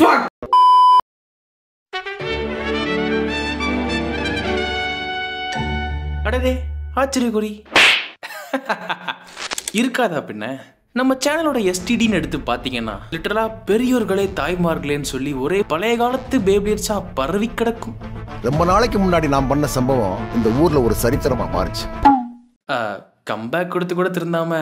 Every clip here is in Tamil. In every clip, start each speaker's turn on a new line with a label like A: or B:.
A: fuck? அடடே ஆச்சரியக்குறி இருக்காதா பின்ன. நம்ம சேனலோட எஸ்டிடின்னு எடுத்து பார்த்தீங்கன்னா லிட்டரலா பெரியோர்களே தாய்மார்களேன்னு சொல்லி ஒரே பழைய காலத்து பேப்ளேட்ஸா பரவி கிடக்கும்.
B: ரொம்ப நாளைக்கு முன்னாடி நான் பண்ண சம்பவம் இந்த ஊர்ல ஒரு சரித்திரமா மாறிச்சு.
A: கம்பேக் கொடுத்து கூட திருந்தாம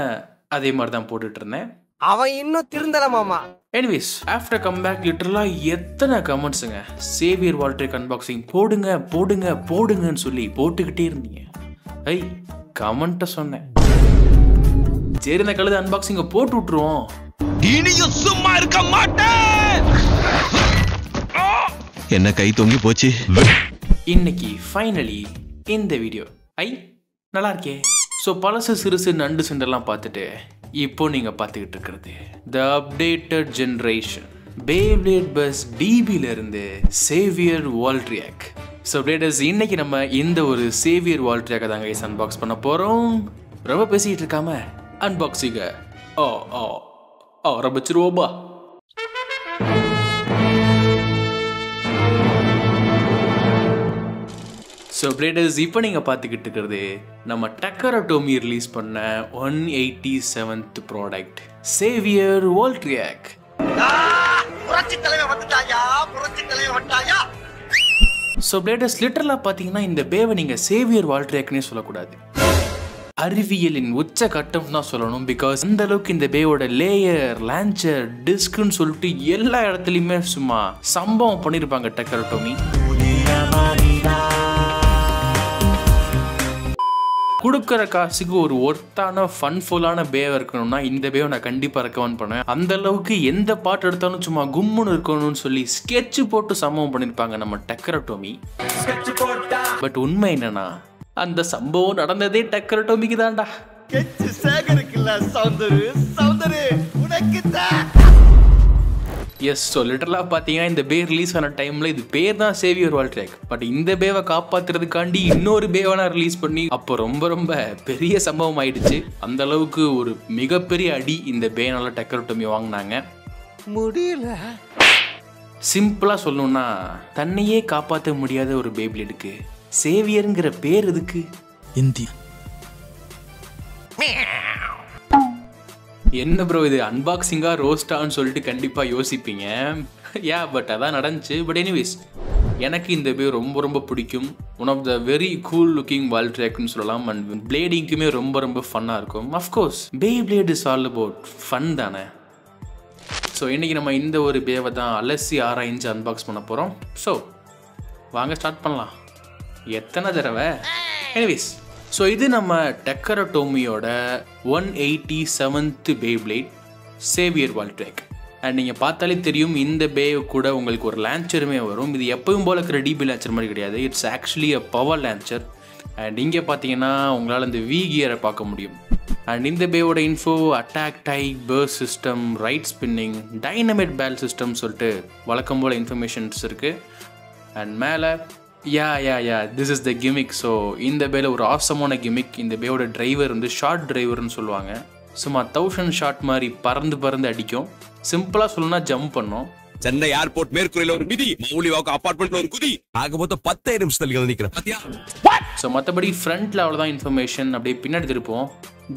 A: அதே மாதிரி தான் போட்டுட்டு இருந்தேன்.
C: அவன் இன்னும் திருந்தல மாமா.
A: எனிவேஸ் ஆஃப்டர் கம்பேக் லிட்டரலா எத்தனை கமெண்ட்ஸுங்க. சேவியர் வால்ட்ரேக் அன்பாக்சிங் போடுங்க போடுங்க போடுங்கன்னு சொல்லி போட்டுக்கிட்டே இருந்தீங்க. கமெண்ட்டை சொன்னேன், சரி இந்த கழுது அன்பாக்சிங்க போட்டு விட்டுருவோம்.
D: இனியும் சும்மா இருக்க மாட்டேன். என்ன கை தொங்கி போச்சு.
A: இன்னைக்கு ஃபைனலி இந்த வீடியோ நல்லா இருக்கே. ஸோ பழசு சிறுசு நண்டு சிண்டெல்லாம் பார்த்துட்டு இப்போ நீங்க பார்த்துக்கிட்டு இருக்கிறது த அப்டேட்டட் ஜென்ரேஷன் பேப்ளேட் பஸ் டிபில இருந்து சேவியர் வால்ட்ரியாக். ஸோ பிளேடர்ஸ் இன்னைக்கு நம்ம இந்த ஒரு சேவியர் வால்ட்ரியாக்கை தாங்க அன்பாக்ஸ் பண்ண போறோம். ரொம்ப பேசிக்கிட்டு இருக்காம அன்பாக்சிங்க ஆரம்பிச்சிருவோம்பா. ஸோ பிளேடர்ஸ் இப்போ நீங்கள் பார்த்துக்கிட்டு இருக்கிறது நம்ம டக்கரடோமி ரிலீஸ் பண்ண 187th product savior Valtryek. So bladers லிட்டரலாக பார்த்தீங்கன்னா இந்த பேவை நீங்கள் சேவியர் வால்ட்ரியாக்னே சொல்லக்கூடாது, அறிவியலின் உச்ச கட்டம் தான் சொல்லணும். பிகாஸ் அந்த அளவுக்கு இந்த பேவோட லேயர் லான்ச்சர் டிஸ்க்னு சொல்லிட்டு எல்லா இடத்துலையுமே சும்மா சம்பவம் பண்ணியிருப்பாங்க டக்கரடோமி. கொடுக்குற காசுக்கு ஒரு ஒர்த்தான ஃபன்ஃபுல்லான பேவ் இருக்கணும்னா இந்த பேவை நான் கண்டிப்பாக ரெக்கமெண்ட் பண்ணுவேன். அந்த அளவுக்கு எந்த பாட்டு எடுத்தாலும் சும்மா கும்முன்னு இருக்கணும்னு சொல்லி ஸ்கெட்ச் போட்டு சம்பவம் பண்ணியிருப்பாங்க நம்ம டக்கரடோமி. பட் உண்மை என்னன்னா அந்த சம்பவம் நடந்ததே டக்கரடோமிக்கு தான்டா. எஸ், ஸோ லிட்டரலாக பார்த்தீங்கன்னா இந்த பே ரிலீஸ் ஆன டைமில் இது பேர் தான் சேவியர் வால்ட்ரியாக். பட் இந்த பேவை காப்பாற்றுறதுக்காண்டி இன்னொரு பேவை ரிலீஸ் பண்ணி அப்போ ரொம்ப ரொம்ப பெரிய சம்பவம் ஆயிடுச்சு. அந்த அளவுக்கு ஒரு மிகப்பெரிய அடி இந்த பேனால டக்கரடோமி வாங்கினாங்க.
C: முடியல.
A: சிம்பிளாக சொல்லணும்னா தன்னையே காப்பாற்ற முடியாத ஒரு பேப்ளேடுக்கு சேவியருங்கிற பேர் எதுக்கு?
D: இந்தியா
A: என்ன ப்ரோ இது அன்பாக்சிங்கா ரோஸ்டான்னு சொல்லிட்டு கண்டிப்பாக யோசிப்பீங்க. பட் அதான் நடந்துச்சு. பட் எனிவேஸ் எனக்கு இந்த பேர் ரொம்ப ரொம்ப பிடிக்கும். One of the very cool looking வால்ட்ரியாக்னு சொல்லலாம். அண்ட் பிளேடிங்குமே ரொம்ப ரொம்ப ஃபன்னாக இருக்கும். Of course beyblade is all about fun தானே. ஸோ இன்றைக்கி நம்ம இந்த ஒரு பேவை தான் அலசி ஆராய்ஞ்சு அன்பாக்ஸ் பண்ண போகிறோம். ஸோ வாங்க ஸ்டார்ட் பண்ணலாம். எத்தனை தடவை? எனிவேஸ் ஸோ இது நம்ம டக்கரடோமியோட 187th பேப்ளேட் சேவியர் வால்ட்ரியாக். அண்ட் நீங்கள் பார்த்தாலே தெரியும் இந்த பேவ் கூட உங்களுக்கு ஒரு லான்ச்சருமே வரும். இது எப்பவும் போல இருக்கிற டிபி லான்ச்சர் மாதிரி கிடையாது. It's actually a power launcher. And இங்கே பார்த்தீங்கன்னா உங்களால் இந்த வி கியரை பார்க்க முடியும். அண்ட் இந்த பேவோட info attack type burst system right spinning dynamite battle system சொல்லிட்டு வழக்கம் போல் இன்ஃபர்மேஷன்ஸ் இருக்குது. அண்ட் மேலே this is the gimmick. So இந்த பேல ஒரு ஆசமான கிமிக். இந்த பேவோட டிரைவர் வந்து ஷார்ட் டிரைவர்னு சொல்லுவாங்க. சும்மா 1000 ஷாட் மாதிரி பறந்து பறந்து அடிக்கும். சிம்பிளாக சொல்லணும்னா ஜம்ப் பண்ணும்.
D: சென்னை ஏர்போர்ட் மேற்கூரையில் ஒரு மிதி, மௌலிவாக்கு அபார்ட்மெண்ட்ல ஒரு குதி, ஆக மொத்தம் 10 நிமிஷத்துல நிற்கிறேன் பாத்தியா.
A: ஸோ மற்றபடி ஃப்ரண்ட்ல அவ்வளோதான் இன்ஃபர்மேஷன். அப்படியே பின்னாடி திருப்போம்.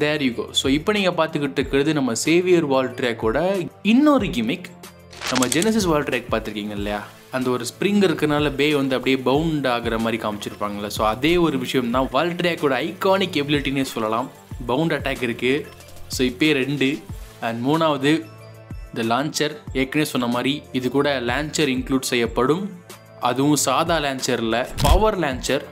A: There you go. ஸோ இப்போ நீங்கள் பார்த்துக்கிட்டு இருக்கிறது நம்ம சேவியர் வால்ட்ரியாக்கோட இன்னொரு கிமிக். நம்ம ஜெனசிஸ் வால்ட்ரியாக் பார்த்துருக்கீங்க இல்லையா, அந்த ஒரு ஸ்ப்ரிங் இருக்கிறனால பே வந்து அப்படியே பவுண்ட் ஆகிற மாதிரி காமிச்சிருப்பாங்களே. ஸோ அதே ஒரு விஷயம் தான் வால்ட்ரியாக்கோட ஐகானிக் எபிலிட்டினே சொல்லலாம். பவுண்ட் அட்டாக் இருக்குது. ஸோ இப்போ 2 அண்ட் 3வது இந்த லான்ச்சர். ஏற்கனவே சொன்ன மாதிரி இது கூட லான்ச்சர் இன்க்ளூட் செய்யப்படும். அதுவும் சாதா லான்ச்சர் இல்லை, பவர் லான்ச்சர்,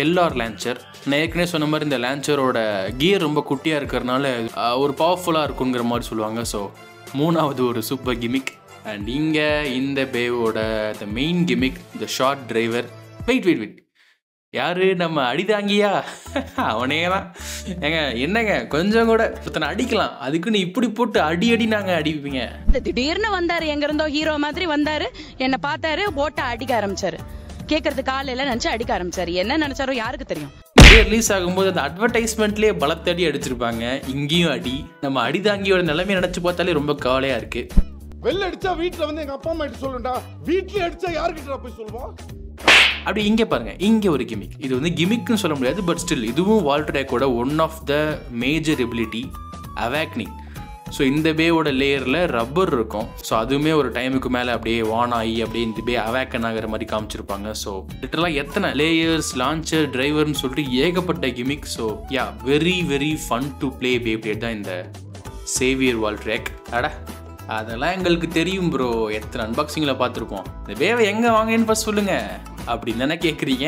A: எல்ஆர் லான்ச்சர். நான் ஏற்கனவே சொன்ன மாதிரி இந்த லான்ச்சரோட கியர் ரொம்ப குட்டியாக இருக்கிறனால ஒரு பவர்ஃபுல்லாக இருக்குங்கிற மாதிரி சொல்லுவாங்க. ஸோ 3வது ஒரு சூப்பர் கிமிக். அண்ட் இங்கே இந்த பேவோட the main gimmick the short driver. Wait யாரு? நம்ம அடிதாங்கியா? அவனே தான். என்னங்க கொஞ்சம் கூட ஒருத்தனை அடிக்கலாம், அதுக்குன்னு இப்படி போட்டு அடி நாங்கள் அடிப்பீங்க.
E: திடீர்னு வந்தாரு, எங்க இருந்தோ ஹீரோ மாதிரி வந்தாரு, என்ன பார்த்தாரு, போட்ட அடிக்க ஆரம்பிச்சாரு. கேட்கறதுக்கு காலையில நினைச்சு அடிக்க ஆரம்பிச்சாரு. என்ன நினைச்சாரோ யாருக்கு தெரியும்.
A: ரிலீஸ் ஆகும்போது அந்த அட்வர்டைஸ்மெண்ட்லேயே பலத்தடி அடிச்சிருப்பாங்க. இங்கேயும் அடி. நம்ம அடிதாங்கியோட நிலைமையை நினச்சி பார்த்தாலே ரொம்ப கவலையாக இருக்குது.
F: வெளில அடிச்சா வீட்டுல வந்து எங்க அப்பா அம்மா கிட்ட சொல்லுண்டா, வீட்டுல அடிச்சா யாருக்கிட்ட போய் சொல்லுவோம்?
A: அப்படி இங்கே பாருங்க, இங்கே ஒரு கிமிக். இது வந்து கிமிக்னு சொல்ல முடியாது, பட் ஸ்டில் இதுவும் வால்ட்ரேக்கோட one of the major ability, awakening. So இந்த பேவோட லேயரில் ரப்பர் இருக்கும். ஸோ அதுவுமே ஒரு டைமுக்கு மேலே அப்படியே வான் ஆகி அப்படியே இந்த பே அவேக்கன் ஆகிற மாதிரி காமிச்சிருப்பாங்க. ஸோ லிட்டரலாக எத்தனை லேயர்ஸ், லான்ச்சர், டிரைவர்னு சொல்லிட்டு ஏகப்பட்ட gimmick. So yeah, very very fun to play beyblade தான் இந்த சேவியர் வால்ட்ரேக். அட அதெல்லாம் எங்களுக்கு தெரியும் ப்ரோ, எத்தனை அன்பாக்சிங்கில் பார்த்துருப்போம். இந்த பேவை எங்கே வாங்கன்னு ஃபர்ஸ்ட் சொல்லுங்க அப்படின்னு தானே கேட்குறீங்க.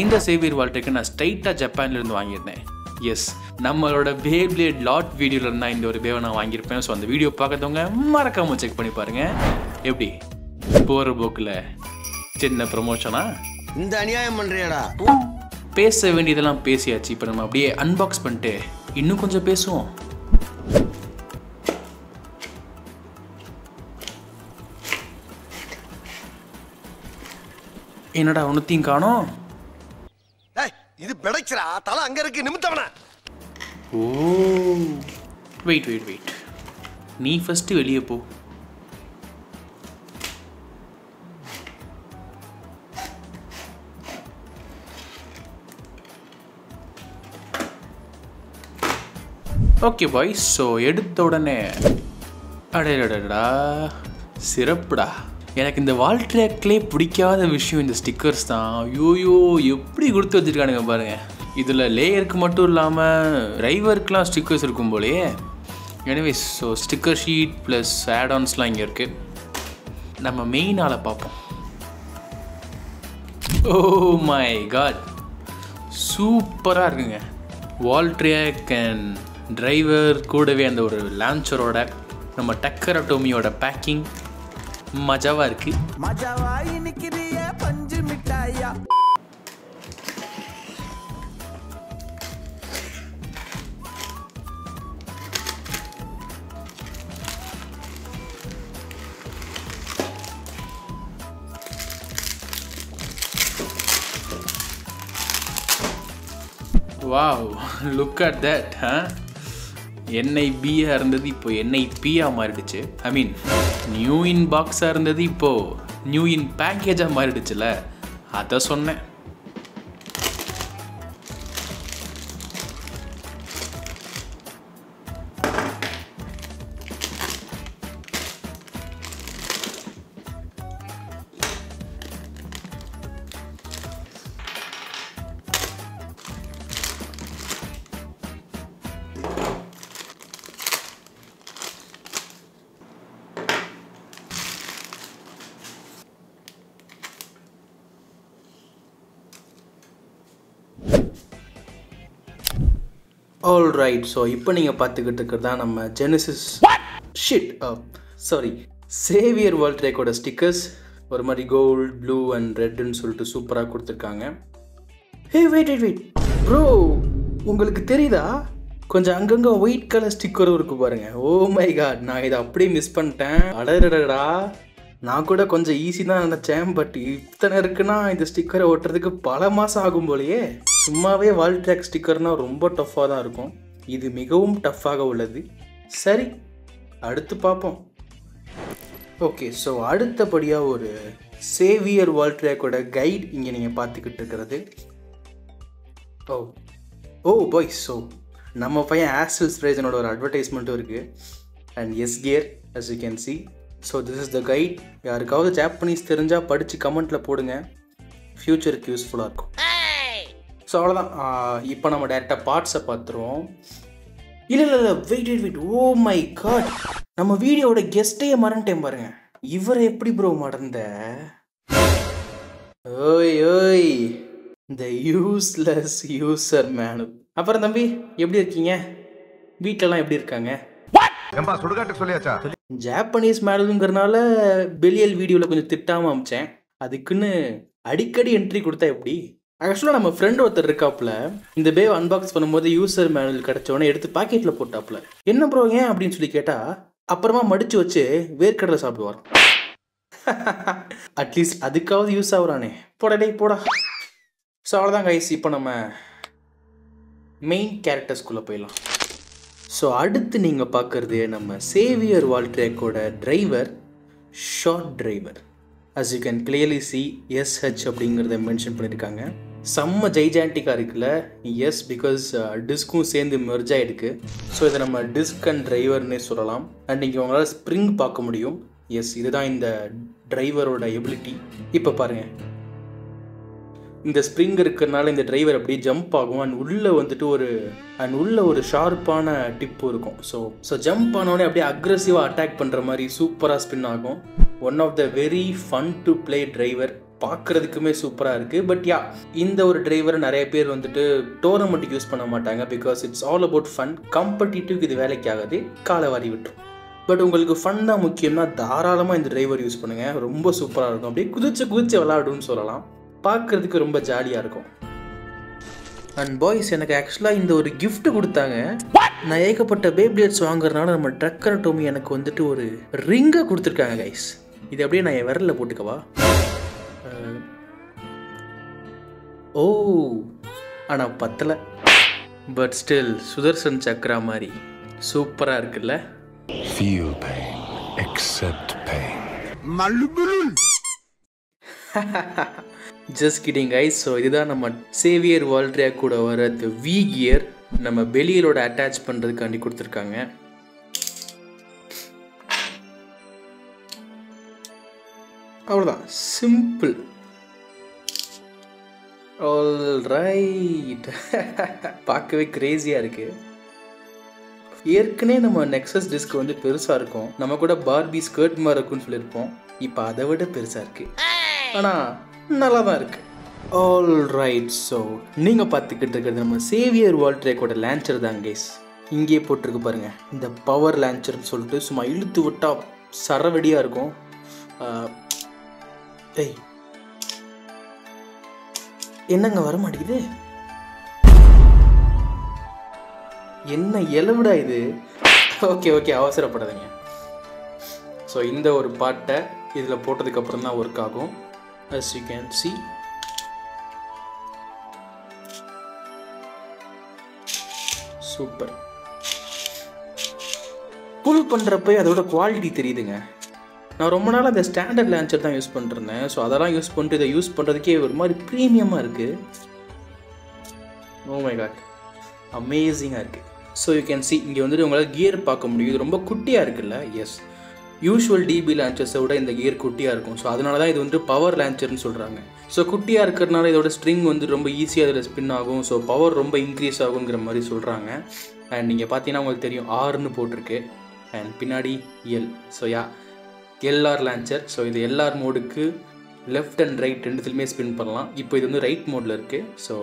A: இந்த சேவியர் வால்ட்ரேக்கை நான் ஸ்ட்ரைட்டாக ஜப்பான்லேருந்து வாங்கியிருந்தேன். எஸ், நம்மளோட பேப்ளேட் லாட் வீடியோவில் இருந்தால் இந்த ஒரு பேவை நான் வாங்கியிருப்பேன். ஸோ அந்த வீடியோ பார்க்கறவங்க மறக்காமல் செக் பண்ணி பாருங்கள். எப்படி போகிற போக்கில் சின்ன ப்ரமோஷனா?
C: இந்த அநியாயம் பண்றியாடா?
A: பேச வேண்டியதெல்லாம் பேசியாச்சு. இப்போ நம்ம அப்படியே அன்பாக்ஸ் பண்ணிட்டு இன்னும் கொஞ்சம் பேசுவோம். என்னடா ஒன்னுத்தையும் காணோம்?
C: இது பெடக்ஸ்ரா, தலை அங்க இருக்கு, நிமித்தவன.
A: ஓ வெயிட் வெயிட் வெயிட், நீ ஃபர்ஸ்ட் வெளியே போ. ஓகே பாய்ஸ், ஸோ எடுத்த உடனே அடடா சிறப்புடா. எனக்கு இந்த வால்ட்ரேக்லேயே பிடிக்காத விஷயம் இந்த ஸ்டிக்கர்ஸ் தான். ஐயோயோ எப்படி கொடுத்து வச்சுருக்கானுங்க பாருங்கள். இதில் லேயருக்கு மட்டும் இல்லாமல் டிரைவருக்குலாம் ஸ்டிக்கர்ஸ் இருக்கும் போலேயே. Anyways, so sticker sheet plus ஆட்-ஆன்ஸ்லாம் இங்கே இருக்குது. நம்ம மெயின் ஆளை பார்ப்போம். ஓ மை காட், சூப்பராக இருக்குங்க. வால்ட்ரேக் அண்ட் டிரைவர் கூடவே அந்த ஒரு லான்ச்சரோட நம்ம டக்கர் அட்டோமியோட பேக்கிங் மஜாவா இருக்கு. மஜாவா இனிக்கிறிய பஞ்சு மிட்டாயா. Wow, look at that. NIB-யா இருந்தது இப்போ NIP-யா மாறிடுச்சு. ஐ மீன் நியூ இன் பாக்ஸாக இருந்தது இப்போ நியூ இன் பேக்கேஜாக மாறிடுச்சுல, அதை சொன்னேன். ஆல்ரைட், ஸோ இப்போ நீங்கள் பார்த்துக்கிட்டு இருக்கிறது தான் நம்ம ஜெனசிஸ் சேவியர் வால்ட்ரேக்கோட ஸ்டிக்கர்ஸ். ஒரு மாதிரி கோல்டு, ப்ளூ அண்ட் ரெட்டுன்னு சொல்லிட்டு சூப்பராக கொடுத்துருக்காங்க. ஹே வெயிட் ப்ரோ, உங்களுக்கு தெரியுதா கொஞ்சம் அங்கங்கே ஒயிட் கலர் ஸ்டிக்கரும் இருக்கு பாருங்க. ஓ மை காட், நான் இதை அப்படியே மிஸ் பண்ணிட்டேன். அடடடா, நான் கூட கொஞ்சம் ஈஸி தான் நினச்சேன், பட் இத்தனை இருக்குன்னா இந்த ஸ்டிக்கரை ஒட்டுறதுக்கு பல மாதம் ஆகும் போலையே. சும்மாவே வால்ட்ரேக் ஸ்டிக்கர்னால் ரொம்ப டஃப்பாக தான் இருக்கும், இது மிகவும் டஃப்பாக உள்ளது. சரி, அடுத்து பார்ப்போம். ஓகே, ஸோ அடுத்தபடியாக ஒரு சேவியர் வால்ட்ரேக்கோட கைட் இங்கே நீங்கள் பார்த்துக்கிட்டு இருக்கிறது. ஓ பாய்ஸ், ஸோ நம்ம பையன் ஆஸ்டல் ஸ்ப்ரேஜனோட ஒரு அட்வர்டைஸ்மெண்ட்டும் இருக்குது. And S gear as you can see. So this is the guide. யாருக்காவது ஜாப்பனீஸ் தெரிஞ்சால் படித்து கமெண்ட்டில் போடுங்க, ஃப்யூச்சருக்கு யூஸ்ஃபுல்லாக இருக்கும். ஸோ அவ்வளோதான். இப்போ நம்ம டேரெக்டாக பார்ட்ஸை பார்த்துருவோம். இல்லை வெயிட், ஓ மை காட், நம்ம வீடியோட கெஸ்ட்டையே மறந்துட்டேன் பாருங்க. இவரை எப்படி ப்ரோ மறந்த? ஓய் இந்த யூஸ்லெஸ் யூசர் மேனு. அப்புறம் தம்பி எப்படி இருக்கீங்க? வீட்டிலலாம் எப்படி இருக்காங்க? ஜாப்பனீஸ் மேனுங்கிறனால பெலியல் வீடியோவில் கொஞ்சம் திட்டாமல் அமிச்சேன், அதுக்குன்னு அடிக்கடி என்ட்ரி கொடுத்தா எப்படி? ஆக்சுவலாக நம்ம ஃப்ரெண்ட் ஒருத்தர் இருக்காப்புல, இந்த பேவ் அன்பாக்ஸ் பண்ணும்போது யூசர் மேனுவல் கிடச்சோன்னே எடுத்து பாக்கெட்டில் போட்டாப்புல. என்ன ப்ரோ ஏன் அப்படின்னு சொல்லி கேட்டால் அப்புறமா மடித்து வச்சு வேர்க்கடலை சாப்பிடுவார். அட்லீஸ்ட் அதுக்காவது யூஸ் ஆகுறானே, போடா. ஸோ அவ்வளோதான் கைஸ், இப்போ நம்ம மெயின் கேரக்டர்ஸ்குள்ளே போயிடலாம். ஸோ அடுத்து நீங்கள் பார்க்குறது நம்ம சேவியர் வால்ட்ரேக்கோட driver, short driver. As you can clearly see SH அப்படிங்கிறத மென்ஷன் பண்ணியிருக்காங்க. செம்ம ஜெய்ஜான்டிக்காக இருக்குல்ல? எஸ், பிகாஸ் டிஸ்க்கும் சேர்ந்து மெர்ஜ் ஆகிருக்கு. ஸோ இதை நம்ம டிஸ்க் அண்ட் டிரைவர்னே சொல்லலாம். அண்ட் இங்கே உங்களால் ஸ்ப்ரிங் பார்க்க முடியும். எஸ், இதுதான் இந்த டிரைவரோட எபிலிட்டி. இப்போ பாருங்கள், இந்த ஸ்ப்ரிங் இருக்கிறதுனால இந்த டிரைவர் அப்படியே ஜம்ப் ஆகும். அண்ட் உள்ளே ஒரு ஷார்ப்பான டிப்பு இருக்கும். ஸோ ஜம்ப் ஆனோடனே அப்படியே அக்ரெசிவாக அட்டாக் பண்ணுற மாதிரி சூப்பராக ஸ்பின் ஆகும். One of the very fun to play driver. பார்க்குறதுக்குமே சூப்பராக இருக்குது. பட் இந்த ஒரு டிரைவரை நிறைய பேர் வந்துட்டு டோர்னமெண்ட்டுக்கு யூஸ் பண்ண மாட்டாங்க. Because it's all about fun. காம்படிட்டிவ்க்கு இது வேலைக்கு ஆகாது, காலை வாரி விட்டுரும். பட் உங்களுக்கு ஃபன் தான் முக்கியம்னா தாராளமாக இந்த டிரைவர் யூஸ் பண்ணுங்கள். ரொம்ப சூப்பராக இருக்கும். அப்படியே குதிச்சு விளாடுன்னு சொல்லலாம். பார்க்குறதுக்கு ரொம்ப ஜாலியாக இருக்கும். அண்ட் பாய்ஸ், எனக்கு ஆக்சுவலாக இந்த ஒரு கிஃப்ட் கொடுத்தாங்க. நான் ஏகப்பட்ட பேப்ளேட்ஸ் வாங்குறதுனால நம்ம ட்ரக்கர் டோமி எனக்கு வந்துட்டு ஒரு ரிங்கை கொடுத்துருக்காங்க கைஸ். இது அப்படியே நான் என் விரலில் போட்டுக்கவா? ஓ, ஆனால் பத்தலை. பட் ஸ்டில் சுதர்சன் சக்ரா மாதிரி சூப்பராக இருக்குல்ல?
G: Feel pain, accept pain.
A: Just kidding guys. So இதுதான் நம்ம சேவியர் வால்ட்ரேக் கூட வர வி கியர். நம்ம பெலியலோட அட்டாச் பண்ணுறதுக்காண்டி கொடுத்துருக்காங்க. அவ்வளோதான், சிம்பிள். All right. பார்க்கவே கிரேசியாக இருக்குது. ஏற்கனவே நம்ம நெக்ஸஸ் டிஸ்க் வந்து பெருசாக இருக்கும். நம்ம கூட பார்பி ஸ்கர்ட் மாதிரி இருக்குன்னு சொல்லியிருப்போம். இப்போ அதை விட பெருசாக இருக்குது. ஆனால் நல்லா தான் இருக்குது. All right. ஸோ நீங்கள் பார்த்துக்கிட்டு இருக்கிறது நம்ம சேவியர் வால்ட்ரேக்கோட லான்ச்சர் தான் கைஸ். இங்கேயே போட்டிருக்கு பாருங்கள், இந்த பவர் லான்ச்சர்னு சொல்லிட்டு. சும்மா இழுத்து விட்டால் சரவெடியாக இருக்கும். ஏய், என்னங்க வர மாட்டேங்குது? என்ன எலவுடா இது? ஓகே, அவசரப்படாதீங்க. ஸோ இந்த ஒரு பாட்டை இதில் போட்டதுக்கப்புறம் தான் ஒர்க் ஆகும். As you can see, super. Pull பண்ணுறப்ப அதோட குவாலிட்டி தெரியுதுங்க. நான் ரொம்ப நாள் அந்த ஸ்டாண்டர்ட் லான்ச்சர் தான் யூஸ் பண்ணிருந்தேன். ஸோ அதெல்லாம் யூஸ் பண்ணிட்டு இதை யூஸ் பண்ணுறதுக்கே ஒரு மாதிரி ப்ரீமியமாக இருக்குது. ஓ மை காட், அமேசிங்காக இருக்குது. ஸோ யூ கேன் சி, இங்கே வந்துட்டு உங்களால் கியர் பார்க்க முடியும். இது ரொம்ப குட்டியாக இருக்குல்ல? எஸ், யூஷுவல் டிபி லான்ச்சர்ஸை விட இந்த கியர் குட்டியாக இருக்கும். ஸோ அதனால தான் இது வந்து பவர் லான்ச்சர்னு சொல்கிறாங்க. ஸோ குட்டியாக இருக்கிறதுனால இதோட ஸ்ட்ரிங் வந்து ரொம்ப ஈஸியாக அதில் ஸ்பின் ஆகும். ஸோ பவர் ரொம்ப இன்க்ரீஸ் ஆகுங்கிற மாதிரி சொல்கிறாங்க. அண்ட் நீங்கள் பார்த்தீங்கன்னா உங்களுக்கு தெரியும், ஆர்னு போட்டிருக்கு. அண்ட் பின்னாடி L. So LR launcher. So இது எல்ஆர் மோடுக்கு லெஃப்ட் அண்ட் ரைட் ரெண்டுத்துலையுமே ஸ்பின் பண்ணலாம். இப்போ இது வந்து ரைட் மோடில் இருக்குது. ஸோ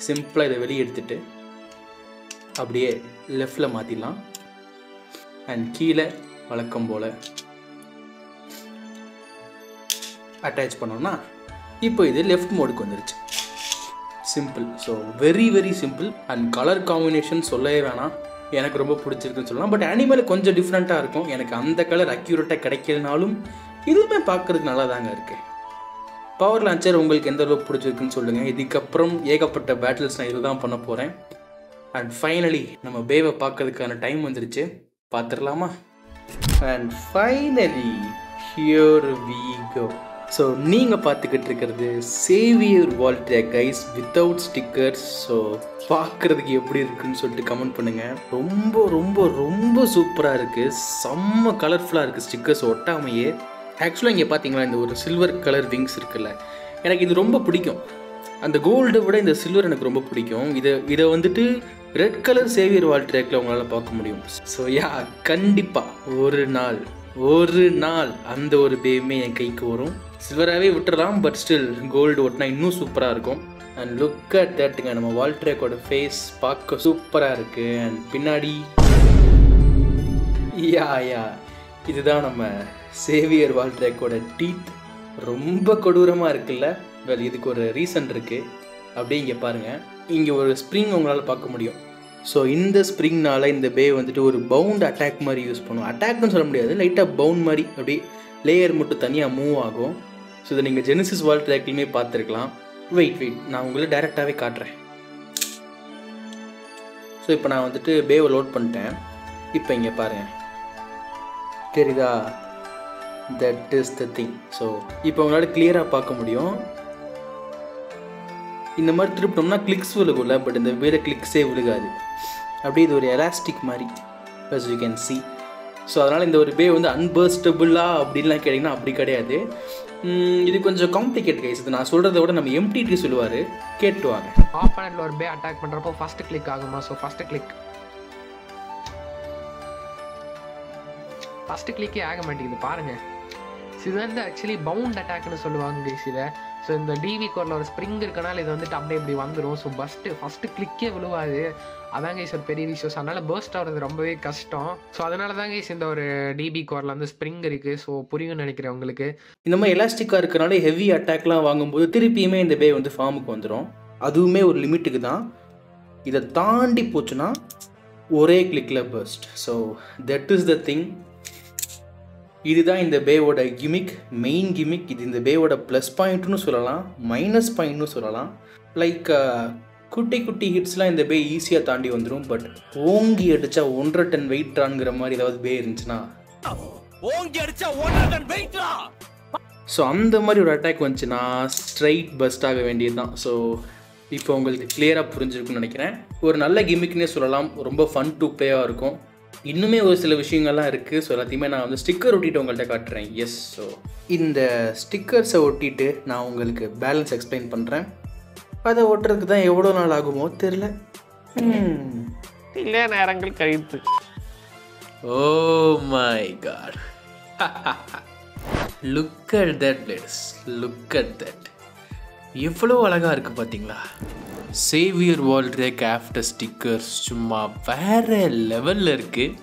A: சிம்பிளாக இதை வெளியே எடுத்துகிட்டு அப்படியே லெஃப்டில் மாற்றிடலாம். அண்ட் கீழே வழக்கம் போல் அட்டாச் பண்ணோம்னா இப்போ இது லெஃப்ட் மோடுக்கு வந்துருச்சு. Simple. So very simple. And colour combination சொல்லவே வேணாம், எனக்கு ரொம்ப பிடிச்சிருக்குன்னு சொல்லலாம். பட் அனிமல் கொஞ்சம் டிஃப்ரெண்ட்டாக இருக்கும். எனக்கு அந்த கலர் அக்யூரேட்டாக கிடைக்கலனாலும் இதுவுமே பார்க்குறதுக்கு நல்லா தாங்க இருக்குது. பவர் லான்ச்சர் உங்களுக்கு எந்த அளவுக்கு பிடிச்சிருக்குன்னு சொல்லுங்கள். இதுக்கப்புறம் ஏகப்பட்ட பேட்டில்ஸ் நான் இதுதான் பண்ண போகிறேன். அண்ட் ஃபைனலி நம்ம பேவை பார்க்கறதுக்கான டைம் வந்துருச்சு. பார்த்துடலாமா? And finally here we go. So நீங்கள் பார்த்துக்கிட்டு இருக்கிறது savior Valtryek guys without stickers. So பார்க்குறதுக்கு எப்படி இருக்குன்னு சொல்லிட்டு கமெண்ட் பண்ணுங்கள். ரொம்ப சூப்பராக இருக்குது. செம்ம கலர்ஃபுல்லாக இருக்குது ஸ்டிக்கர்ஸ் ஒட்டாமையே. ஆக்சுவலாக இங்கே பார்த்தீங்களா, இந்த ஒரு சில்வர் கலர் விங்ஸ் இருக்குல்ல, எனக்கு இது ரொம்ப பிடிக்கும். அந்த கோல்டை விட இந்த சில்வர் எனக்கு ரொம்ப பிடிக்கும். இதை வந்துட்டு ரெட் கலர் சேவியர் வால்ட்ரேக்கில் உங்களால் பார்க்க முடியும். ஸோ கண்டிப்பாக ஒரு நாள் அந்த ஒரு பேமே என் கைக்கு வரும். சில்வராகவே விட்டுறலாம், பட் ஸ்டில் கோல்டு ஒட்டினா இன்னும் சூப்பராக இருக்கும். அண்ட் லுக் அட் தட்டுங்க, நம்ம வால்ட்ரேக்கோட ஃபேஸ் பார்க்க சூப்பராக இருக்குது. அண்ட் பின்னாடி இதுதான் நம்ம சேவியர் வால்ட்ரேக்கோட டீத். ரொம்ப கொடூரமாக இருக்குல்ல? இதுக்கு ஒரு ரீசன் இருக்குது. அப்படியே இங்கே பாருங்கள், இங்கே ஒரு ஸ்ப்ரிங் உங்களால் பார்க்க முடியும். ஸோ இந்த ஸ்ப்ரிங்னால் இந்த பே வந்துட்டு ஒரு பவுண்ட் அட்டாக் மாதிரி யூஸ் பண்ணுவோம். அட்டாக்னு சொல்ல முடியாது, லைட்டாக பவுண்ட் மாதிரி அப்படியே லேயர் மட்டும் தனியாக மூவ் ஆகும். ஸோ இதை நீங்கள் ஜெனசிஸ் வால்ட்ரேக்லையுமே பார்த்துருக்கலாம். வெயிட் நான் உங்களுக்கு டைரெக்டாகவே காட்டுறேன். ஸோ இப்போ நான் வந்துட்டு பேவை லோட் பண்ணிட்டேன். இப்போ இங்கே பாருங்கள், தெரியுதா? That is the thing. So இப்போ உங்களால் கிளியராக பார்க்க முடியும். இந்த மாதிரி திருப்பிட்டோம்னா கிளிக்ஸ் விழுகும்ல, பட் இந்த வேறு கிளிக்ஸே விழுகாது. அப்படியே இது ஒரு எலாஸ்டிக் மாதிரி, as you can see. So அதனால் இந்த ஒரு பே வந்து அன்பர்ஸ்டபுளாக அப்படின்லாம் கேட்டிங்கன்னா அப்படி கிடையாது. இது கொஞ்சம் காம்ப்ளிகேட் கைஸ். இது நான் சொல்கிறத விட நம்ம MTT சொல்லுவார், கேட்டுவாங்க.
H: ஆப்போனன்ட்ல ஒரு பே அட்டாக் பண்ணுறப்போ ஃபர்ஸ்ட் கிளிக் ஆகுமா? ஸோ ஃபர்ஸ்ட் கிளிக்கே ஆக மாட்டேங்குது பாருங்கள். இது வந்து ஆக்சுவலி பவுண்ட் அட்டாக்னு சொல்லுவாங்க கைஸ் இதை. ஸோ இந்த டிவி கோரில் ஒரு ஸ்ப்ரிங் இருக்கனால இது வந்துட்டு அப்படியே இப்படி வந்துடும். ஸோ ஃபஸ்ட்டு கிளிக்கே விழுவாது. அதான் கைஸ் ஒரு பெரிய விஷயம். ஸோ அதனால் பர்ஸ்ட் ஆகிறது ரொம்பவே கஷ்டம். ஸோ அதனால தான் கைஸ் இந்த ஒரு டிபி கோரில் வந்து ஸ்ப்ரிங் இருக்குது. ஸோ புரியும்னு நினைக்கிறேன் உங்களுக்கு.
A: இந்த மாதிரி எலாஸ்டிக்காக இருக்கிறனால ஹெவி அட்டாக்லாம் வாங்கும்போது திருப்பியுமே இந்த பே வந்து ஃபார்முக்கு வந்துடும். அதுவுமே ஒரு லிமிட்டுக்கு தான். இதை தாண்டி போச்சுன்னா ஒரே கிளிக்கில் burst. So that is the thing. இதுதான் இந்த பேவோட கிமிக், மெயின் கிமிக். இது இந்த பேவோட ப்ளஸ் பாயிண்ட்னு சொல்லலாம், மைனஸ் பாயிண்ட்னு சொல்லலாம். லைக் குட்டி குட்டி ஹிட்ஸ்லாம் இந்த பே ஈஸியாக தாண்டி வந்துடும். பட் ஓங்கி அடித்தா 1.5 டன் வெயிட்ரான்ங்கிற மாதிரி ஏதாவது பே இருந்துச்சுன்னா, ஸோ அந்த மாதிரி ஒரு அட்டாக் வந்துச்சுன்னா ஸ்ட்ரைட் பஸ்ட் ஆக வேண்டியது தான். ஸோ இப்போ உங்களுக்கு கிளியராக புரிஞ்சிருக்குன்னு நினைக்கிறேன். ஒரு நல்ல கிமிக்னே சொல்லலாம். ரொம்ப ஃபன் டு ப்ளேயாக இருக்கும். இன்னுமே ஒரு சில விஷயங்கள்லாம் இருக்குது. ஸோ எல்லாத்தையுமே நான் வந்து ஸ்டிக்கர் ஒட்டிட்டு உங்கள்கிட்ட காட்டுறேன். எஸ், ஸோ இந்த ஸ்டிக்கர்ஸை ஒட்டிட்டு நான் உங்களுக்கு பேலன்ஸ் எக்ஸ்பிளைன் பண்ணுறேன். அதை ஒட்டுறதுக்கு தான் எவ்வளோ நாள் ஆகுமோ தெரில.
H: இல்லை நேரங்கள் கழித்து.
A: Oh my God, look at that blades, look at that. எவ்வளோ அழகாக இருக்குது பார்த்தீங்களா? சேவியர் வால்ட்ரேக் ஆஃப்டர் ஸ்டிக்கர்ஸ் சும்மா வேறு லெவலில் இருக்குது.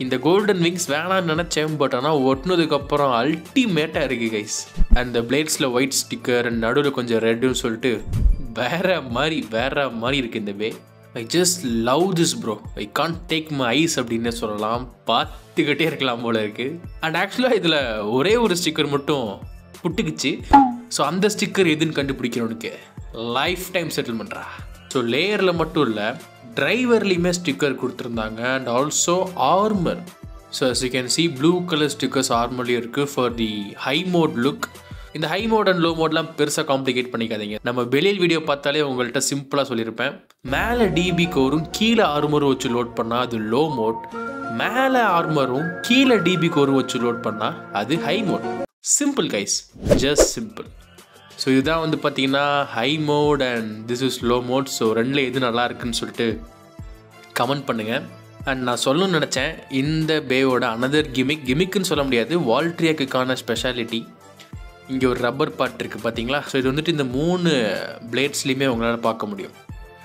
A: இந்த கோல்டன் விங்ஸ் வேணான்னு நினச்சேன், பட் ஆனால் ஒட்டினதுக்கப்புறம் அல்டிமேட்டாக இருக்குது கைஸ். அந்த பிளேட்ஸில் ஒயிட் ஸ்டிக்கர் அண்ட் நடுவில் கொஞ்சம் ரெட்டுன்னு சொல்லிட்டு வேறு மாதிரி இருக்குது இந்த bey. I just love this bro. I can't take my eyes அப்படின்னு சொல்லலாம். பார்த்துக்கிட்டே இருக்கலாம் போல இருக்குது. அண்ட் ஆக்சுவலாக இதில் ஒரே ஒரு ஸ்டிக்கர் மட்டும் புட்டுக்குச்சு. ஸோ அந்த ஸ்டிக்கர் எதுன்னு கண்டுபிடிக்கணும்னுக்கு லைஃப் டைம் செட்டில்மெண்ட்ரா. ஸோ லேயரில் மட்டும் இல்லை, டிரைவர்லேயுமே ஸ்டிக்கர் கொடுத்துருந்தாங்க. And also armour. So as you can see blue colour stickers ஆர்மர்லேயும் இருக்குது for the high mode look. இந்த ஹை மோட் அண்ட் லோ மோட்லாம் பெருசாக காம்ப்ளிகேட் பண்ணிக்காதீங்க. நம்ம பெலியல் வீடியோ பார்த்தாலே உங்கள்கிட்ட சிம்பிளாக சொல்லியிருப்பேன். மேலே டிபி கோரும் கீழே ஆர்மரும் வச்சு லோட் பண்ணால் அது லோ மோட். மேலே ஆர்மரும் கீழே டிபி கோரும் வச்சு லோட் பண்ணால் அது high mode. Simple guys, just simple. So இதுதான் வந்து பார்த்தீங்கன்னா high mode and this is low mode. So ரெண்டில் எது நல்லா இருக்குன்னு சொல்லிட்டு கமெண்ட் பண்ணுங்கள். அண்ட் நான் சொல்லணும்னு நினச்சேன், இந்த பேவோட அனதர் கிமிக்குன்னு சொல்ல முடியாது, வால்ட்ரியாக்குக்கான ஸ்பெஷாலிட்டி. இங்கே ஒரு ரப்பர் பார்ட் இருக்குது பார்த்தீங்களா? ஸோ இது வந்துட்டு இந்த 3 பிளேட்ஸ்லேயுமே உங்களால் பார்க்க முடியும்.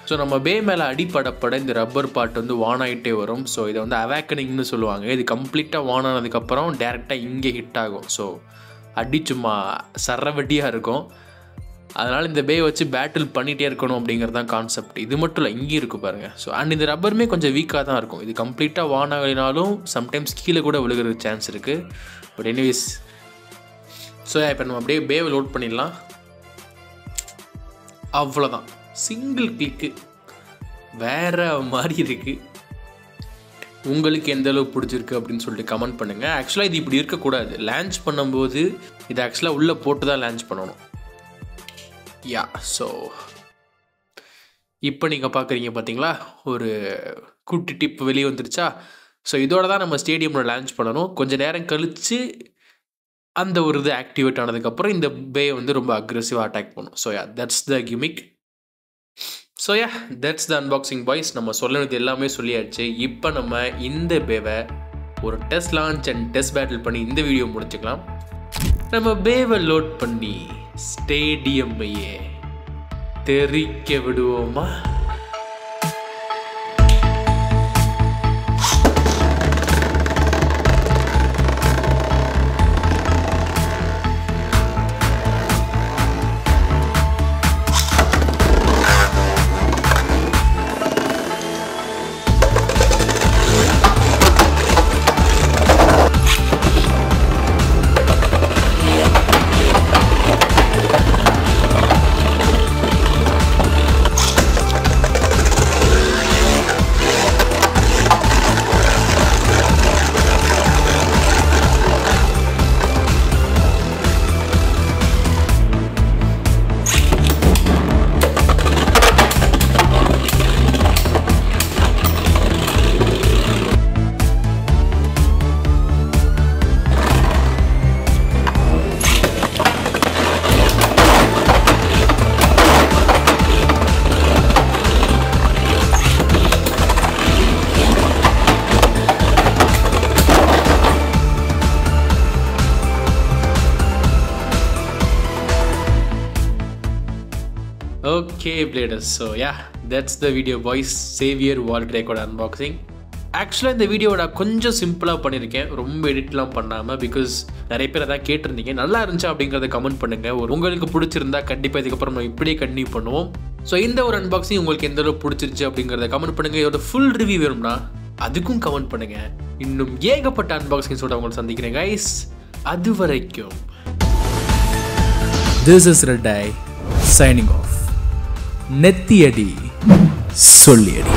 A: ஸோ நம்ம பே மேலே அடிப்படப்பட இந்த ரப்பர் பார்ட் வந்து வான் ஆகிட்டே வரும். ஸோ இதை வந்து அவேக்கனிங்னு சொல்லுவாங்க. இது கம்ப்ளீட்டாக வான் ஆனதுக்கப்புறம் டேரெக்டாக இங்கே ஹிட் ஆகும். ஸோ அடி சும்மா சரவட்டியாக இருக்கும். அதனால் இந்த பே வச்சு பேட்டில் பண்ணிகிட்டே இருக்கணும் அப்படிங்கிறது தான் கான்செப்ட். இது மட்டும் இல்லை, இங்கேயும் இருக்குது பாருங்கள். ஸோ அண்ட் இந்த ரப்பருமே கொஞ்சம் வீக்காக தான் இருக்கும். இது கம்ப்ளீட்டாக வான் ஆகினாலும் சம்டைம்ஸ் கீழே கூட விழுகிறதுக்கு சான்ஸ் இருக்குது. பட் எனிவேஸ், ஸோ இப்போ நம்ம அப்படியே பேவை லோட் பண்ணிடலாம். அவ்வளோதான், சிங்கிள் கிளிக்கு, வேறு மாதிரி இருக்குது. உங்களுக்கு எந்த அளவுக்கு பிடிச்சிருக்கு அப்படின்னு சொல்லிட்டு கமெண்ட் பண்ணுங்கள். ஆக்சுவலாக இது இப்படி இருக்கக்கூடாது. லான்ச் பண்ணும்போது இது ஆக்சுவலாக உள்ளே போட்டு தான் லான்ச் பண்ணணும். யா, ஸோ இப்போ நீங்கள் பார்க்குறீங்க பார்த்தீங்களா, ஒரு குட்டி டிப் வெளியே வந்துருச்சா? ஸோ இதோட தான் நம்ம ஸ்டேடியமில் லான்ச் பண்ணணும். கொஞ்சம் நேரம் கழித்து அந்த ஒரு இது ஆக்டிவேட் ஆனதுக்கப்புறம் இந்த பே வந்து ரொம்ப அக்ரெசிவாக அட்டாக் பண்ணும். So yeah, that's the gimmick. So yeah, that's the unboxing boys. நம்ம சொல்லுறது எல்லாமே சொல்லியாச்சு. இப்போ நம்ம இந்த பேவை ஒரு test launch and test battle பண்ணி இந்த வீடியோ முடிச்சுக்கலாம். நம்ம பேவை லோட் பண்ணி ஸ்டேடியம்மையே தெரிக்க விடுவோமா? Okay bladers, so yeah that's the video boys, savior வால் ட்ராக்கோட அன்பாக்சிங். ஆக்சுவலாக இந்த வீடியோவை நான் கொஞ்சம் சிம்பிளாக பண்ணியிருக்கேன், ரொம்ப எடிட்லாம் பண்ணாமல். பிகாஸ் நிறைய பேர் அதான் கேட்டிருந்தீங்க, நல்லா இருந்துச்சா அப்படிங்கிறத கமெண்ட் பண்ணுங்கள். உங்களுக்கு பிடிச்சிருந்தா கண்டிப்பாக இதுக்கப்புறம் நம்ம இப்படியே கண்டினியூ பண்ணுவோம். ஸோ இந்த ஒரு அன்பாக்சிங் உங்களுக்கு எந்த அளவுக்கு பிடிச்சிருச்சு அப்படிங்கிறத கமெண்ட் பண்ணுங்கள். இதோட ஃபுல் ரிவ்யூ வேணும்னா அதுக்கும் கமெண்ட் பண்ணுங்கள். இன்னும் ஏகப்பட்ட அன்பாக்சிங்ஸோட உங்களை சந்திக்கிறேன் கைஸ். அது வரைக்கும் this is Red Eye signing off. நெத்தியடி சொல்லியடி.